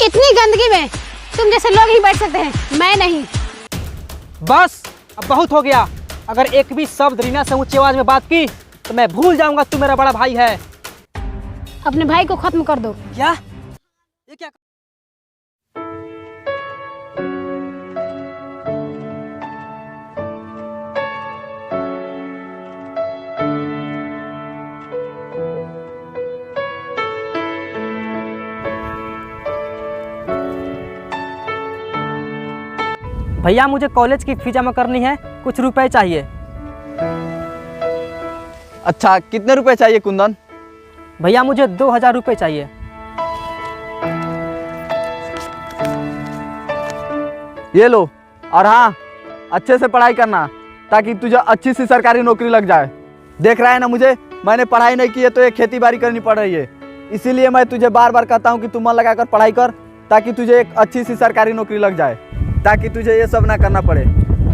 इतनी गंदगी में तुम जैसे लोग ही बैठ सकते हैं, मैं नहीं। बस अब बहुत हो गया। अगर एक भी शब्द रीना से ऊंची आवाज में बात की तो मैं भूल जाऊंगा तू मेरा बड़ा भाई है। अपने भाई को खत्म कर दो। क्या? ये क्या? भैया मुझे कॉलेज की फीस जमा करनी है, कुछ रुपए चाहिए। अच्छा, कितने रुपए चाहिए कुंदन? भैया मुझे 2000 रुपये चाहिए। ये लो। और हाँ, अच्छे से पढ़ाई करना ताकि तुझे अच्छी सी सरकारी नौकरी लग जाए। देख रहा है ना मुझे, मैंने पढ़ाई नहीं की है तो ये खेती बाड़ी करनी पड़ रही है। इसीलिए मैं तुझे बार बार कहता हूँ कि तू मन लगाकर पढ़ाई कर ताकि तुझे एक अच्छी सी सरकारी नौकरी लग जाए, ताकि तुझे ये सब ना करना पड़े।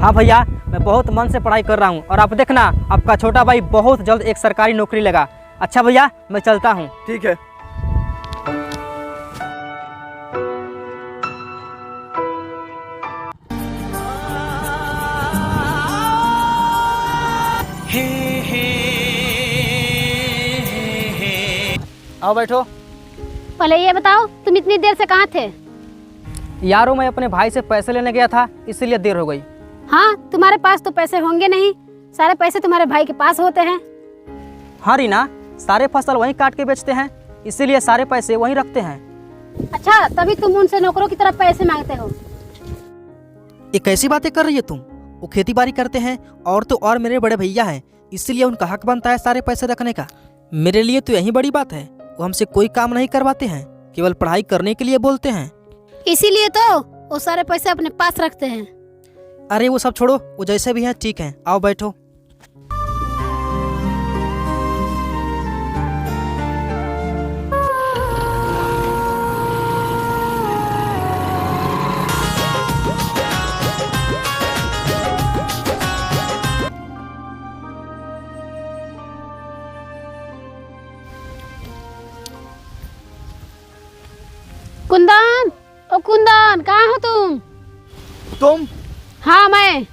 हाँ भैया, मैं बहुत मन से पढ़ाई कर रहा हूँ और आप देखना आपका छोटा भाई बहुत जल्द एक सरकारी नौकरी लेगा। अच्छा भैया, मैं चलता हूँ। ठीक है। आओ बैठो। पहले ये बताओ, तुम इतनी देर से कहाँ थे? यारों मैं अपने भाई से पैसे लेने गया था, इसीलिए देर हो गई। हाँ, तुम्हारे पास तो पैसे होंगे नहीं, सारे पैसे तुम्हारे भाई के पास होते हैं। हाँ रीना, सारे फसल वहीं काट के बेचते हैं, इसीलिए सारे पैसे वहीं रखते हैं। अच्छा, तभी तुम उनसे नौकरों की तरफ पैसे मांगते हो। ये कैसी बातें कर रही है तुम? वो खेती बाड़ी करते हैं और तो और मेरे बड़े भैया हैं, इसीलिए उनका हक बनता है सारे पैसे रखने का। मेरे लिए तो यही बड़ी बात है। वो हमसे कोई काम नहीं करवाते हैं, केवल पढ़ाई करने के लिए बोलते हैं। इसीलिए तो वो सारे पैसे अपने पास रखते हैं। अरे वो सब छोड़ो, वो जैसे भी हैं ठीक हैं। आओ बैठो। कुंदन, ओ कुंदन, कहाँ हो तुम? तुम? हाँ मैं,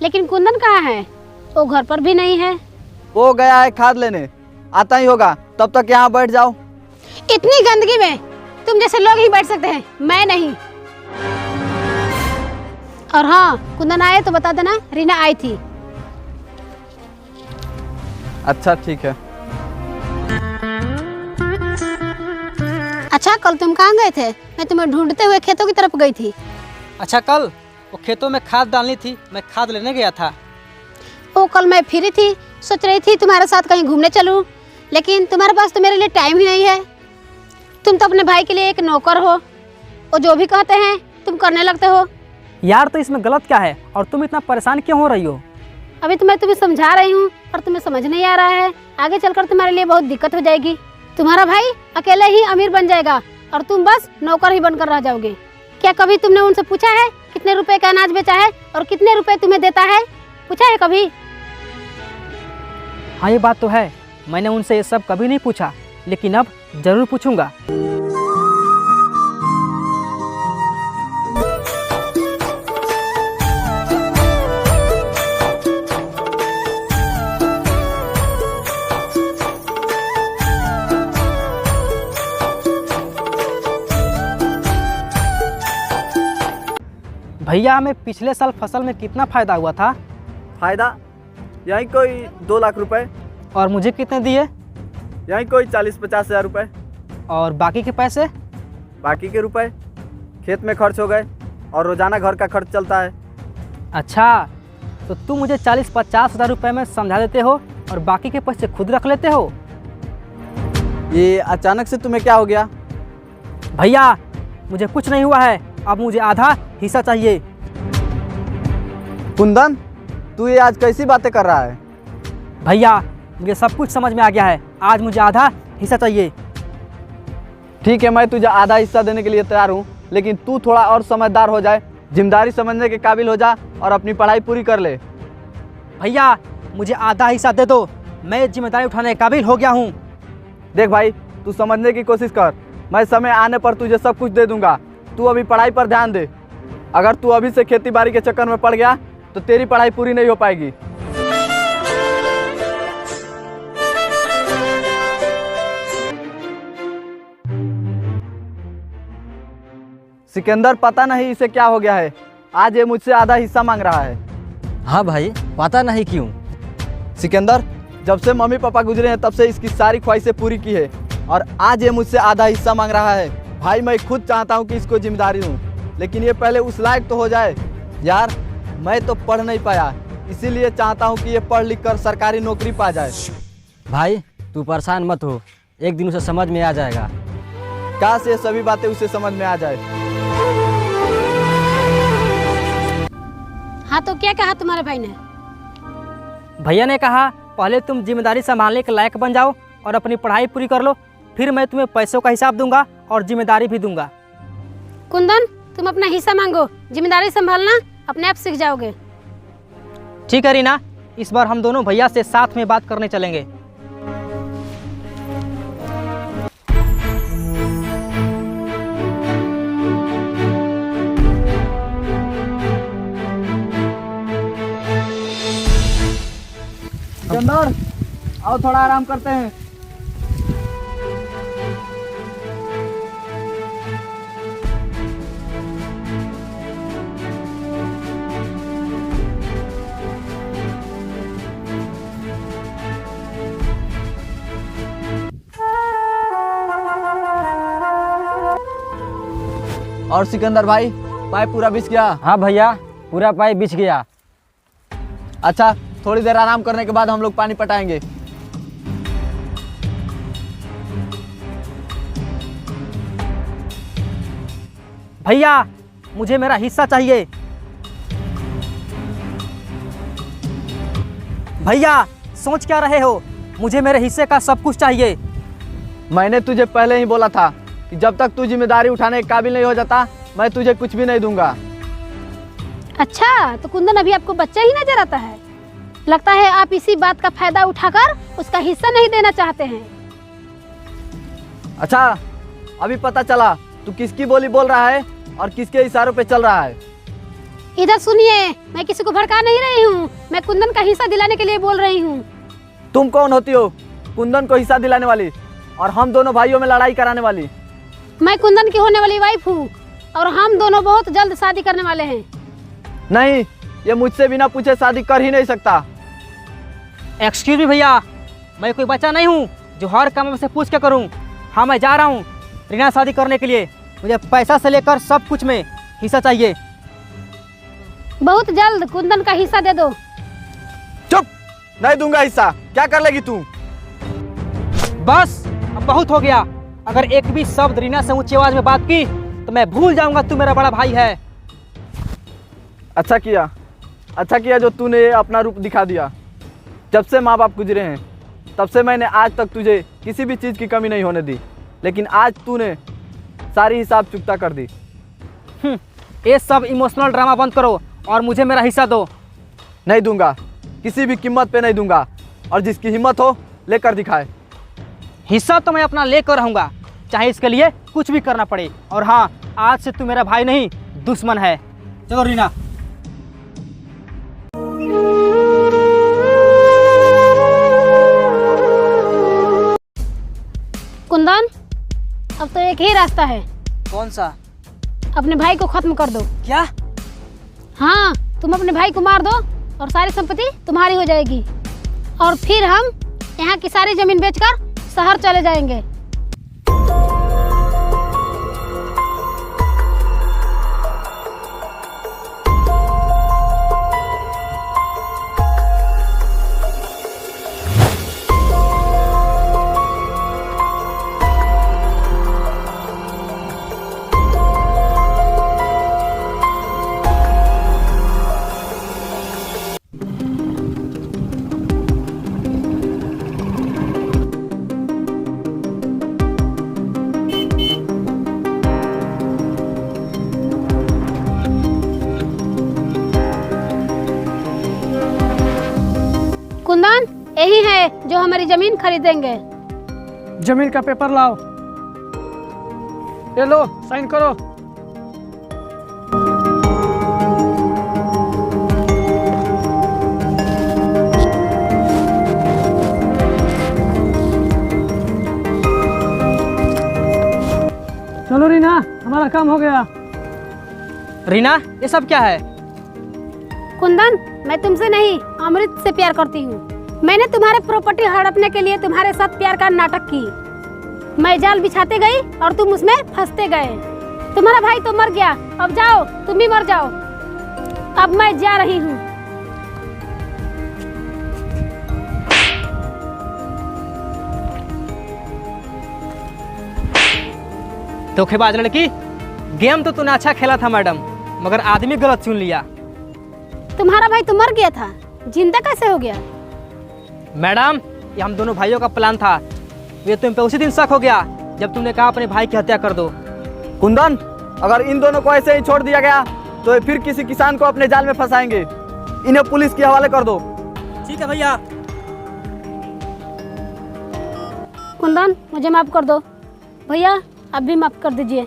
लेकिन कुंदन कहाँ है? वो घर पर भी नहीं है। वो गया है खाद लेने, आता ही होगा। तब तक यहाँ बैठ जाओ। इतनी गंदगी में तुम जैसे लोग ही बैठ सकते हैं, मैं नहीं। और हाँ, कुंदन आए तो बता देना रीना आई थी। अच्छा ठीक है। अच्छा, कल तुम कहाँ गए थे? मैं तुम्हें ढूंढते हुए खेतों की तरफ गई थी। अच्छा, कल वो खेतों में खाद डालनी थी, मैं खाद लेने गया था। ओ, कल मैं फ्री थी, सोच रही थी तुम्हारे साथ कहीं घूमने चलूं, लेकिन तुम्हारे पास तो मेरे लिए टाइम ही नहीं है। तुम तो अपने भाई के लिए एक नौकर हो, और जो भी कहते हैं तुम करने लगते हो। यार तो इसमें गलत क्या है और तुम इतना परेशान क्यों हो रही हो? अभी तो मैं तुम्हें समझा रही हूँ और तुम्हें समझ नहीं आ रहा है। आगे चलकर तुम्हारे लिए बहुत दिक्कत हो जाएगी। तुम्हारा भाई अकेले ही अमीर बन जाएगा और तुम बस नौकर ही बनकर रह जाओगे। क्या कभी तुमने उनसे पूछा है कितने रुपए का अनाज बेचा है और कितने रुपए तुम्हें देता है? पूछा है कभी? हाँ, ये बात तो है, मैंने उनसे ये सब कभी नहीं पूछा, लेकिन अब जरूर पूछूंगा। भैया हमें पिछले साल फसल में कितना फायदा हुआ था? फायदा यही कोई 2 लाख रुपए। और मुझे कितने दिए? यही कोई 40-50 हज़ार रुपए। और बाकी के पैसे? बाकी के रुपए खेत में खर्च हो गए और रोजाना घर का खर्च चलता है। अच्छा, तो तुम मुझे 40-50 हज़ार रुपये में समझा देते हो और बाकी के पैसे खुद रख लेते हो। ये अचानक से तुम्हें क्या हो गया? भैया मुझे कुछ नहीं हुआ है, अब मुझे आधा हिस्सा चाहिए। कुंदन, तू ये आज कैसी बातें कर रहा है? भैया मुझे सब कुछ समझ में आ गया है, आज मुझे आधा हिस्सा चाहिए। ठीक है, मैं तुझे आधा हिस्सा देने के लिए तैयार हूँ, लेकिन तू थोड़ा और समझदार हो जाए, जिम्मेदारी समझने के काबिल हो जा और अपनी पढ़ाई पूरी कर ले। भैया मुझे आधा हिस्सा दे दो, मैं जिम्मेदारी उठाने के काबिल हो गया हूँ। देख भाई, तू समझने की कोशिश कर। मैं समय आने पर तुझे सब कुछ दे दूंगा। तू अभी पढ़ाई पर ध्यान दे। अगर तू अभी से खेती बाड़ी के चक्कर में पड़ गया तो तेरी पढ़ाई पूरी नहीं हो पाएगी। सिकंदर, पता नहीं इसे क्या हो गया है, आज ये मुझसे आधा हिस्सा मांग रहा है। हाँ भाई, पता नहीं क्यों। सिकंदर, जब से मम्मी पापा गुजरे हैं तब से इसकी सारी ख्वाहिशें पूरी की है और आज ये मुझसे आधा हिस्सा मांग रहा है। भाई, मैं खुद चाहता हूँ कि इसको जिम्मेदारी दूँ, लेकिन ये पहले उस लायक तो हो जाए। यार, मैं तो पढ़ नहीं पाया, इसीलिए चाहता हूँ कि ये पढ़ लिख कर सरकारी नौकरी पा जाए। भाई तू परेशान मत हो, एक दिन उसे समझ में आ जाएगा। काश ये सभी बातें उसे समझ में आ जाए। हाँ, तो क्या कहा तुम्हारे भाई ने? भैया ने कहा पहले तुम जिम्मेदारी संभालने के लायक बन जाओ और अपनी पढ़ाई पूरी कर लो, फिर मैं तुम्हें पैसों का हिसाब दूंगा और जिम्मेदारी भी दूंगा। कुंदन, तुम अपना हिस्सा मांगो, जिम्मेदारी संभालना अपने आप सीख जाओगे। ठीक है रीना, इस बार हम दोनों भैया से साथ में बात करने चलेंगे। सिकंदर, आओ थोड़ा आराम करते हैं। और सिकंदर भाई, पाइप पूरा बिछ गया? हाँ भैया, पूरा पाइप बिछ गया। अच्छा, थोड़ी देर आराम करने के बाद हम लोग पानी पटाएंगे। भैया, मुझे मेरा हिस्सा चाहिए। भैया, सोच क्या रहे हो? मुझे मेरे हिस्से का सब कुछ चाहिए। मैंने तुझे पहले ही बोला था कि जब तक तू जिम्मेदारी उठाने के काबिल नहीं हो जाता, मैं तुझे कुछ भी नहीं दूंगा। अच्छा, तो कुंदन अभी आपको बच्चा ही नजर आता है। लगता है आप इसी बात का फायदा उठाकर उसका हिस्सा नहीं देना चाहते हैं। अच्छा, अभी पता चला तू किसकी बोली बोल रहा है और किसके इशारों पे चल रहा है। इधर सुनिए, मैं किसी को भड़का नहीं रही हूँ, मैं कुंदन का हिस्सा दिलाने के लिए बोल रही हूँ। तुम कौन होती हो कुंदन को हिस्सा दिलाने वाली और हम दोनों भाइयों में लड़ाई कराने वाली? मैं कुंदन की होने वाली वाइफ हूँ और हम दोनों बहुत जल्द शादी करने वाले हैं। नहीं, ये मुझसे बिना पूछे शादी कर ही नहीं सकता। एक्सक्यूज मी भैया, मैं कोई बच्चा नहीं हूँ जो हर काम में से पूछ के करूँ। हाँ, मैं जा रहा हूँ रीना शादी करने के लिए। मुझे पैसा से लेकर सब कुछ में हिस्सा चाहिए। बहुत जल्द कुंदन का हिस्सा दे दो। चुप, नहीं दूंगा हिस्सा। क्या कर लेगी तू? बस, अब बहुत हो गया। अगर एक भी शब्द रीना से ऊंची आवाज में बात की तो मैं भूल जाऊंगा तू मेरा बड़ा भाई है। अच्छा किया जो तूने अपना रूप दिखा दिया। जब से माँ बाप गुजरे हैं तब से मैंने आज तक तुझे किसी भी चीज़ की कमी नहीं होने दी, लेकिन आज तूने सारी हिसाब चुकता कर दी। ये सब इमोशनल ड्रामा बंद करो और मुझे मेरा हिस्सा दो। नहीं दूंगा, किसी भी कीमत पे नहीं दूंगा, और जिसकी हिम्मत हो लेकर दिखाए। हिस्सा तो मैं अपना लेकर रहूंगा, चाहे इसके लिए कुछ भी करना पड़े। और हाँ, आज से तू मेरा भाई नहीं दुश्मन है। चलो रीना। कुंदन, अब तो एक ही रास्ता है। कौन सा? अपने भाई को खत्म कर दो। क्या? हाँ, तुम अपने भाई को मार दो और सारी संपत्ति तुम्हारी हो जाएगी और फिर हम यहाँ की सारी जमीन बेचकर शहर चले जाएंगे। कुंदन, यही है जो हमारी जमीन खरीदेंगे। जमीन का पेपर लाओ। ये लो साइन करो। चलो रीना, हमारा काम हो गया। रीना, ये सब क्या है? कुंदन, मैं तुमसे नहीं अमृत से प्यार करती हूँ। मैंने तुम्हारे प्रॉपर्टी हड़पने के लिए तुम्हारे साथ प्यार का नाटक की। मैं जाल बिछाते गई और तुम उसमें फंसते गए। तुम्हारा भाई तो मर गया, अब जाओ तुम भी मर जाओ। अब मैं जा रही हूँ। धोखेबाज लड़की, गेम तो तूने अच्छा खेला था मैडम, मगर आदमी गलत चुन लिया। तुम्हारा भाई तो मर गया था, जिंदा कैसे हो गया? मैडम, ये हम दोनों भाइयों का प्लान था। ये तुम पे उसी दिन शक हो गया जब तुमने कहा अपने भाई की हत्या कर दो। कुंदन, अगर इन दोनों को ऐसे ही छोड़ दिया गया तो ये फिर किसी किसान को अपने जाल में फंसाएंगे। इन्हें पुलिस के हवाले कर दो। ठीक है भैया। कुंदन, मुझे माफ कर दो। भैया, अब भी माफ कर दीजिए।